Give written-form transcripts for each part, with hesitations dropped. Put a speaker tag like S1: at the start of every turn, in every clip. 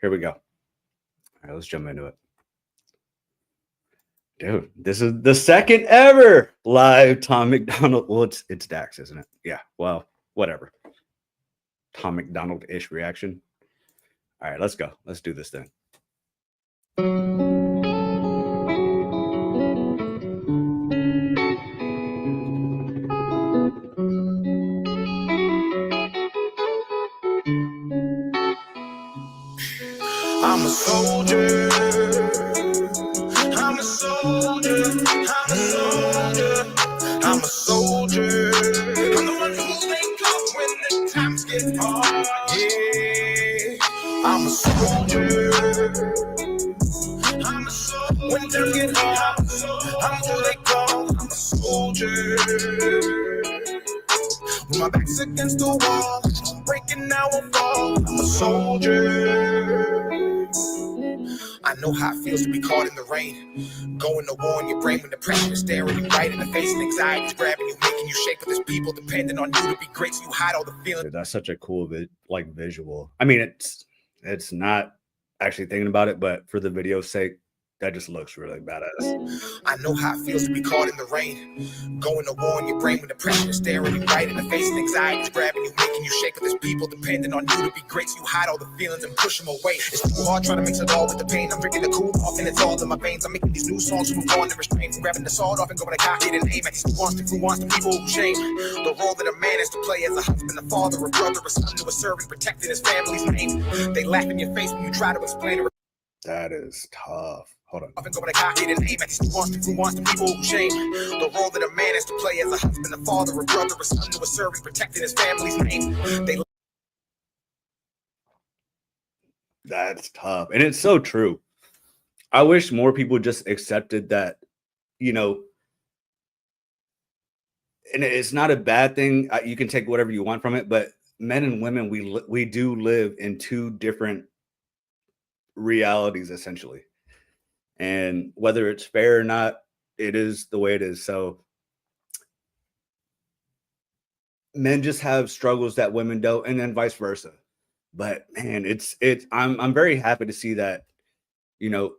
S1: Here we go. All right, let's jump into it. Dude, this is the second ever live Tom Macdonald. Well, it's Dax, isn't it? Yeah. Well, whatever. Tom Macdonald-ish reaction. All right, let's go. Let's do this thing.
S2: I'm a soldier. I'm a soldier. I'm a soldier. I'm a soldier. I'm the one who wake up when the times get hard. Yeah. I'm a soldier. I'm a soldier. When times get hard, I'm who they call. I'm a soldier. When my back's against the wall, I'm breaking, now I fall. I'm a soldier. I know how it feels to be caught in the rain. Going to war in your brain when the pressure is staring you right in the face and anxiety's grabbing you, making you shake. But there's people depending on you to be great, so you hide all the feelings.
S1: Dude, that's such a cool visual. I mean, it's not actually thinking about it, but for the video's sake, that just looks really badass.
S2: I know how it feels to be caught in the rain. Going to war in your brain when the pressure is staring you right in the face and anxiety's grabbing you, making you shake. But there's people depending on you to be great, so you hide all the feelings and push them away. It's too hard trying to mix it all with the pain. I'm drinking the cool off and it's all in my veins. I'm making these new songs from on to restrain, from grabbing the sword off and going to cock it and aim at these who wants the people who shame. The role that a man is to play as a husband, a father, a brother, a son, to a servant, protecting his family's name. They laugh in your face when you try to explain it.
S1: That is tough. Hold on.
S2: Often going to cock it and aim at who wants the people who shame. The role that a man is to play as a husband, a father, a brother, a son, to a servant, protecting his family's name.
S1: That's tough. And it's so true. I wish more people just accepted that, you know, and it's not a bad thing. You can take whatever you want from it, but men and women, we do live in two different realities, essentially. And whether it's fair or not, it is the way it is. So men just have struggles that women don't, and then vice versa. But man, I'm very happy to see that, you know,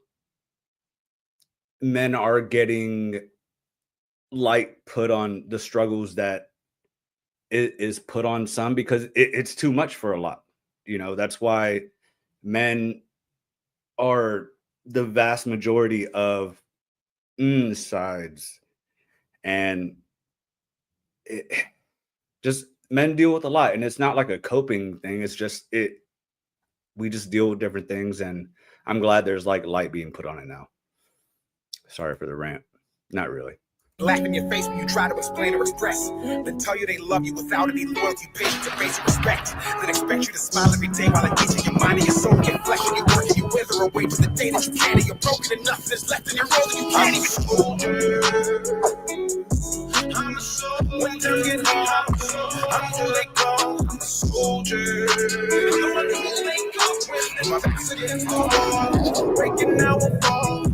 S1: men are getting light put on the struggles that it is put on some, because it's too much for a lot. You know, that's why men are the vast majority of sides, and just men deal with a lot, and it's not like a coping thing. It's just we just deal with different things, and I'm glad there's like light being put on it now. Sorry for the rant. Not really.
S2: Laugh in your face when you try to explain or express. Then tell you they love you without any loyalty, patience, and basic respect. Then expect you to smile every day while engaging your mind and your soul, your flesh and your work, and you wither away to the day that you can't, and you're broken enough and there's left in your role that you can't even soldier. I'm a soldier. When times get hard, I'm who they call. I'm a soldier. I'm the one who they call when my back's against the wall. I'm breaking, now I fall. I'm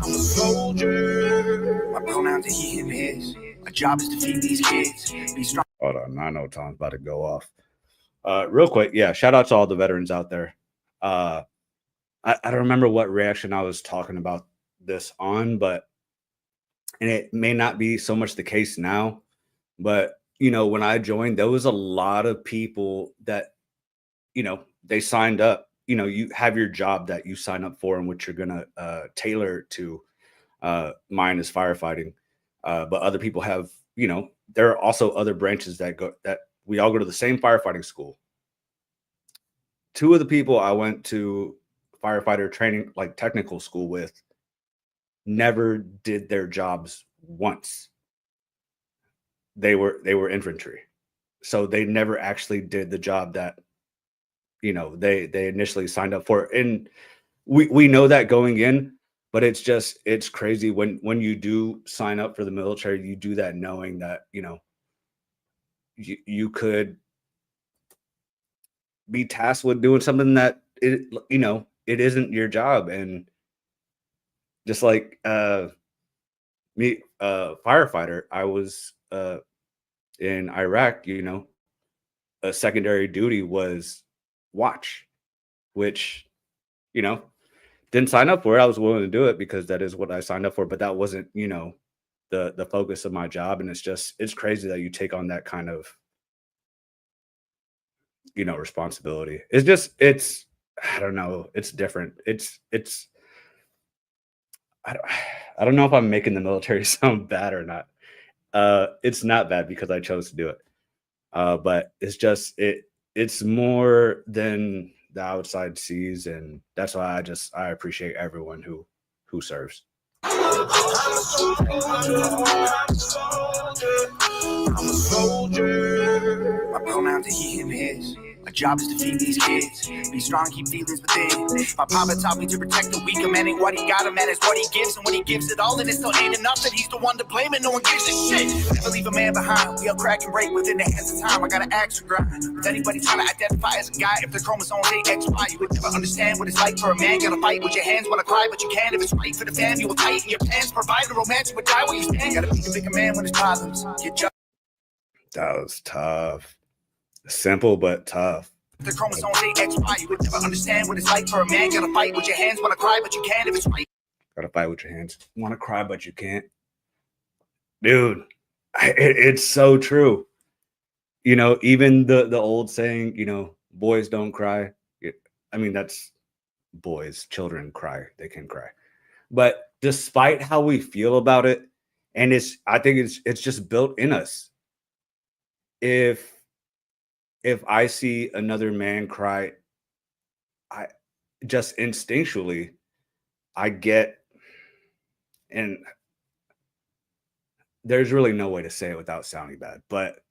S2: a soldier. My pronouns are he, him, his. My job is to feed these kids. Be strong.
S1: Hold on, I know Tom's about to go off. Real quick, yeah. Shout out to all the veterans out there. I don't remember what reaction I was talking about this on, but and it may not be so much the case now, but you know, when I joined, there was a lot of people that, you know, they signed up. You know, you have your job that you sign up for and what you're gonna tailor to. Mine is firefighting, but other people have, you know, there are also other branches that we all go to the same firefighting school. Two of the people I went to firefighter training, like technical school with, never did their jobs once. They were infantry, so they never actually did the job that, you know, they initially signed up for. And we know that going in, but it's crazy when you do sign up for the military, you do that knowing that, you know, you could be tasked with doing something that you know, it isn't your job. And Just like me, firefighter, I was in Iraq, a secondary duty was watch, which, you know, didn't sign up for it. I was willing to do it because that is what I signed up for, but that wasn't, the focus of my job. And it's crazy that you take on that kind of, responsibility. It's I don't know, it's different. It's I don't, I don't know if I'm making the military sound bad or not. It's not bad because I chose to do it. But it's more than the outside sees, and that's why I appreciate everyone who serves.
S2: I'm a soldier. My pronouns are he, him, his. My job is to feed these kids. Be strong, keep feelings within. My papa taught me to protect the weak. A man ain't what he got, a man is what he gives. And when he gives it all, then it still ain't enough. That he's the one to blame and no one gives a shit. Never leave a man behind. We all crack and break within the hands of time. I got an axe to grind. With anybody trying to identify as a guy, if their chromosomes ain't XY, you would never understand what it's like for a man. Gotta fight with your hands, wanna cry, but you can. If it's right for the fam, you will tighten your pants. Provide the romance, you would die where you stand. Gotta be a bigger man when it's problems. Get judged.
S1: That was tough. Simple but tough.
S2: The chromosomes ain't XY, you would never understand what it's like for a man. Gotta fight with your hands, wanna cry, but you can if it's right.
S1: Gotta fight with your hands. Want to cry, but you can't. Dude, it's so true. Even the old saying, boys don't cry. I mean, that's boys, children cry. They can cry. But despite how we feel about it, and I think it's just built in us. If I see another man cry, I just instinctually I get, and there's really no way to say it without sounding bad, but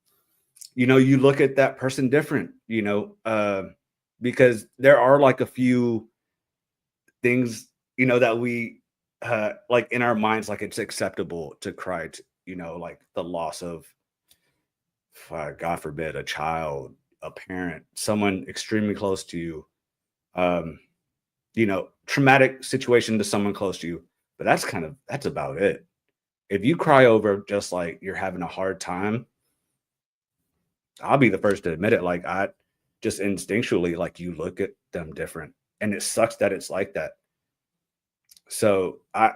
S1: you look at that person different, because there are like a few things, that we like in our minds, like it's acceptable to cry to, like the loss of, God forbid, a child, a parent, someone extremely close to you, traumatic situation to someone close to you. But that's about it. If you cry over just like you're having a hard time, I'll be the first to admit it. Like I just instinctually, like you look at them different, and it sucks that it's like that. So I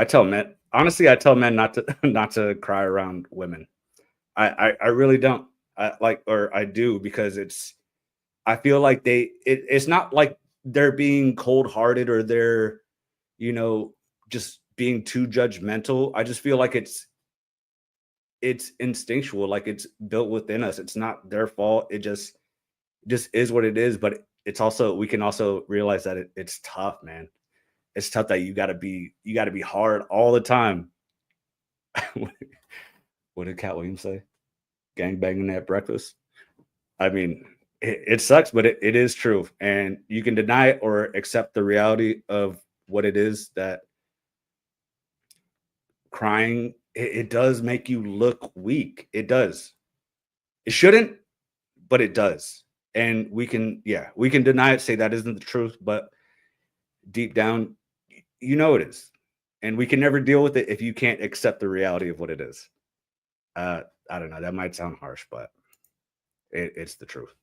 S1: tell men, honestly, I tell men not to cry around women. I really don't. I do, because I feel like it's not like they're being cold-hearted or they're, just being too judgmental. I just feel like it's instinctual, like it's built within us. It's not their fault. It just is what it is. But it's also, we can also realize that it's tough, man. It's tough that you gotta be hard all the time. What did Cat Williams say? Gang banging at breakfast. I mean, it sucks, but it is true. And you can deny it or accept the reality of what it is, that crying, it does make you look weak. It does. It shouldn't, but it does. And we can deny it, say that isn't the truth, but deep down, it is. And we can never deal with it if you can't accept the reality of what it is. I don't know. That might sound harsh, but it's the truth.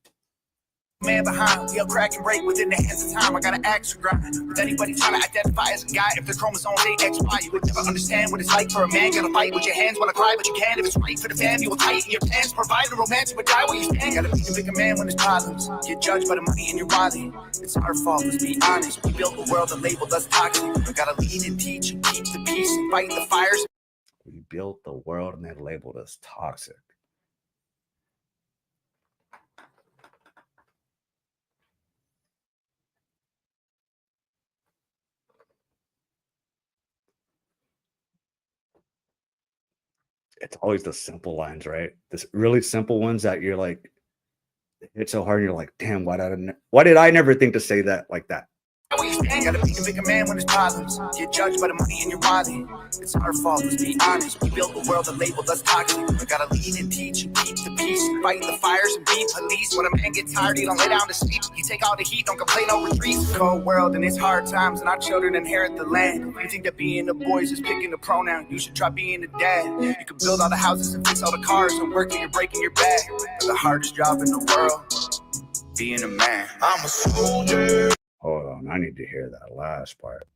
S2: Man behind, we all crack and break within the hands of time. I got an axe to grind. With anybody trying to identify as a guy, if their chromosomes ain't XY, you would never understand what it's like for a man. Gotta fight with your hands, wanna cry, but you can. If it's right for the fam, you will tighten your pants. Provide the romance, you would die where you stand. Gotta be a bigger man when there's problems. Get judged by the money in your wallet. It's our fault, let's be honest. We built a world that labeled us toxic. We gotta lead and teach and keep the peace and fight the fires.
S1: We built the world and they labeled us toxic. It's always the simple lines, right? This really simple ones that you're like, it's so hard. And you're like, damn, why did I never think to say that like that?
S2: Gotta be a bigger man when it's problems. Get judged by the money in your wallet. It's our fault, let's be honest. We built a world that labeled us toxic. We gotta lead and teach and keep the peace. Fight the fires and be police. When a man gets tired, he don't lay down to sleep. You take all the heat, don't complain over retreats. Cold world and it's hard times, and our children inherit the land. You think that being a boy is just picking a pronoun? You should try being a dad. You can build all the houses and fix all the cars and work till you're breaking your back. The hardest job in the world, being a man. I'm a soldier.
S1: Hold on, I need to hear that last part.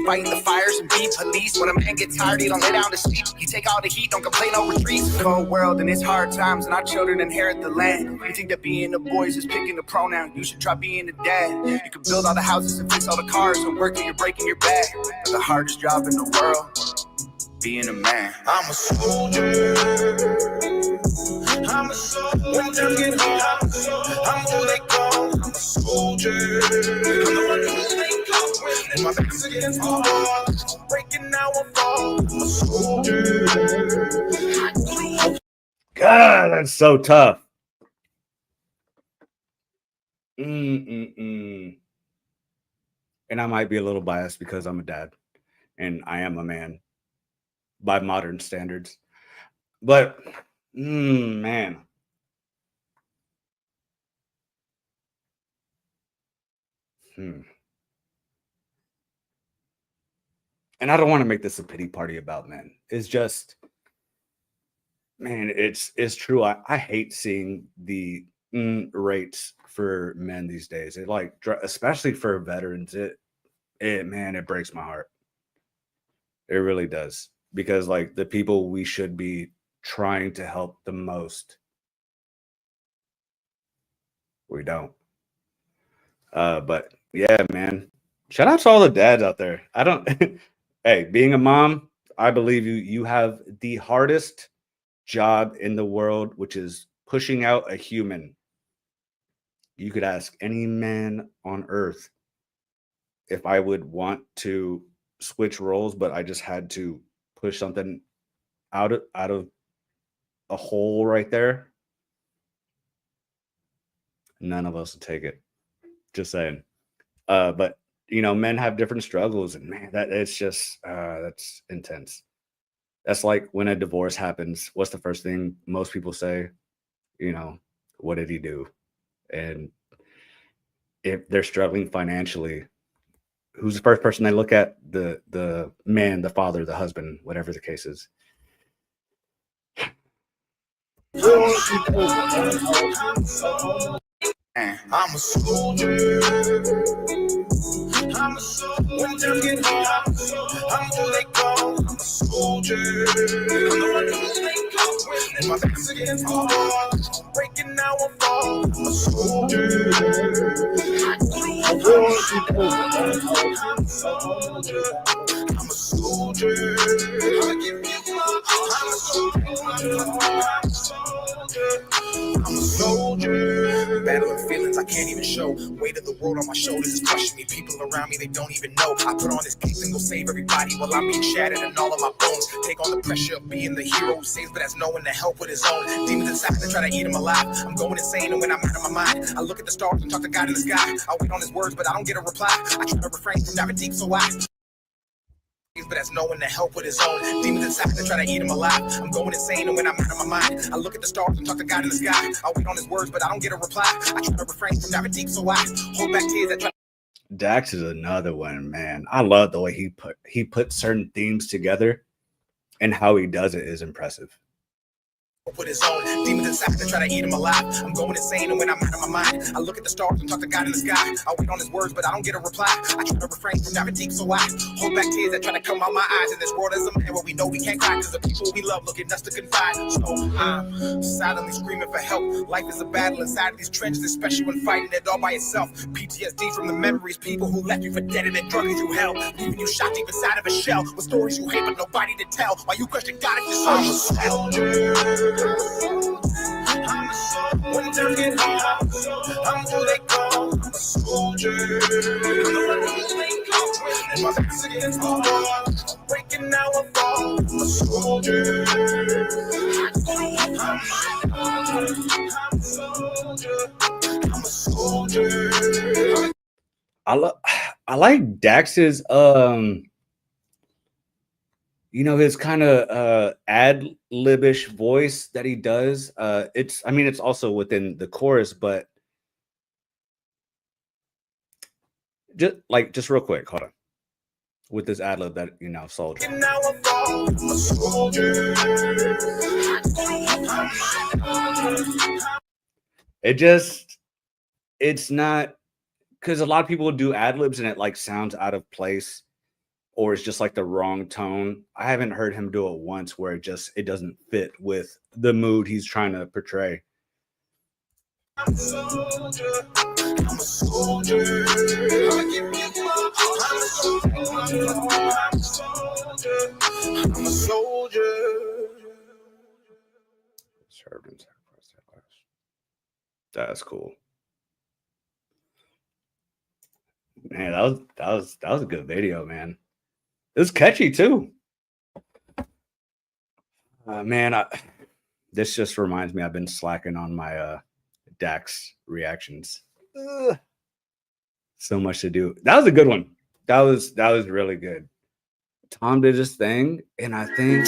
S2: Fighting the fires and be police. When a man gets tired, he don't lay down to sleep. You take all the heat, don't complain over retreats. Cold world and it's hard times, and our children inherit the land. You think that being a boy is just picking a pronoun? You should try being a dad. You can build all the houses and fix all the cars and work till you're breaking your back. The hardest job in the world, being a man. I'm a soldier. I'm a soldier. When time get hard, I'm who they call. I'm a soldier. I'm the one who they call. And my back's against the wall. Breaking now I fall. I'm a soldier.
S1: God, that's so tough. And I might be a little biased because I'm a dad and I am a man by modern standards. But man. And I don't want to make this a pity party about men. It's just, man, it's true. I hate seeing the rates for men these days. It like, especially for veterans, it breaks my heart. It really does. Because like the people we should be trying to help the most, we don't. But yeah, man, shout out to all the dads out there. I don't, hey, being a mom, I believe you have the hardest job in the world, which is pushing out a human. You could ask any man on earth if I would want to switch roles, but I just had to push something out of a hole right there. None of us would take it. Just saying. But men have different struggles, and man, that's intense. That's like when a divorce happens. What's the first thing most people say? What did he do? And if they're struggling financially, who's the first person they look at? The man, the father, the husband, whatever the case is.
S2: I'm a soldier. I'm a soldier. When time get hard, I'm who they call. I'm a soldier. I'm the one who they call. And my back's against the wall. Breaking now I fall. I'm a soldier. I'm a soldier. I give you my all. I'm a soldier. I'm a soldier. Battling feelings I can't even show. Weight of the world on my shoulders is crushing me. People around me, they don't even know. I put on this cape and go save everybody while I'm being shattered and all of my bones. Take on the pressure of being the hero who saves, but has no one to help with his own. Demons inside that try to eat him alive. I'm going insane, and when I'm out of my mind, I look at the stars and talk to God in the sky. I wait on his words, but I don't get a reply. I try to refrain from diving deep, so I but has no one to help with his own. Demons inside that try to eat him alive. I'm going insane, and when I'm out of my mind, I look at the stars and talk to God in the sky. I wait on his words, but I don't get a reply. I try to refrain from diving deep, so I hold back tears that try.
S1: Dax is another one, man. I love the way he put certain themes together, and how he does it is impressive.
S2: With his own demons inside that try to eat him alive. I'm going insane, and when I'm out of my mind, I look at the stars and talk to God in the sky. I wait on his words, but I don't get a reply. I try to refrain from diving deep, so I hold back tears that try to come out my eyes. In this world as a man, where we know we can't cry, cause the people we love look at us to confide. So I'm silently screaming for help. Life is a battle inside of these trenches, especially when fighting it all by yourself. PTSD from the memories, people who left you for dead and then drug you through hell, leaving you shot deep inside of a shell with stories you hate but nobody to tell. While you question God if you're soldier. I'm a soldier. When time get hard, I'm who they call. I'm a soldier. I'm the one who they call. And my back's against the wall. Breaking now I fall. I'm a soldier. I'm a soldier. I'm a soldier.
S1: I like Dax's his kind of ad-libish voice that he does. It's also within the chorus, but just real quick, hold on. With this ad lib that soldier.
S2: And now I fall, I'm a soldier.
S1: It's not, because a lot of people do ad libs and it like sounds out of place, or it's just like the wrong tone. I haven't heard him do it once where it doesn't fit with the mood he's trying to portray.
S2: I'm a soldier. I'm a soldier. I'm a soldier.
S1: Served and sacrificed that class. That's cool. Man, that was a good video, man. It was catchy too. Man, this just reminds me I've been slacking on my Dax reactions. Ugh. So much to do. That was a good one. That was really good. Tom did his thing, and I think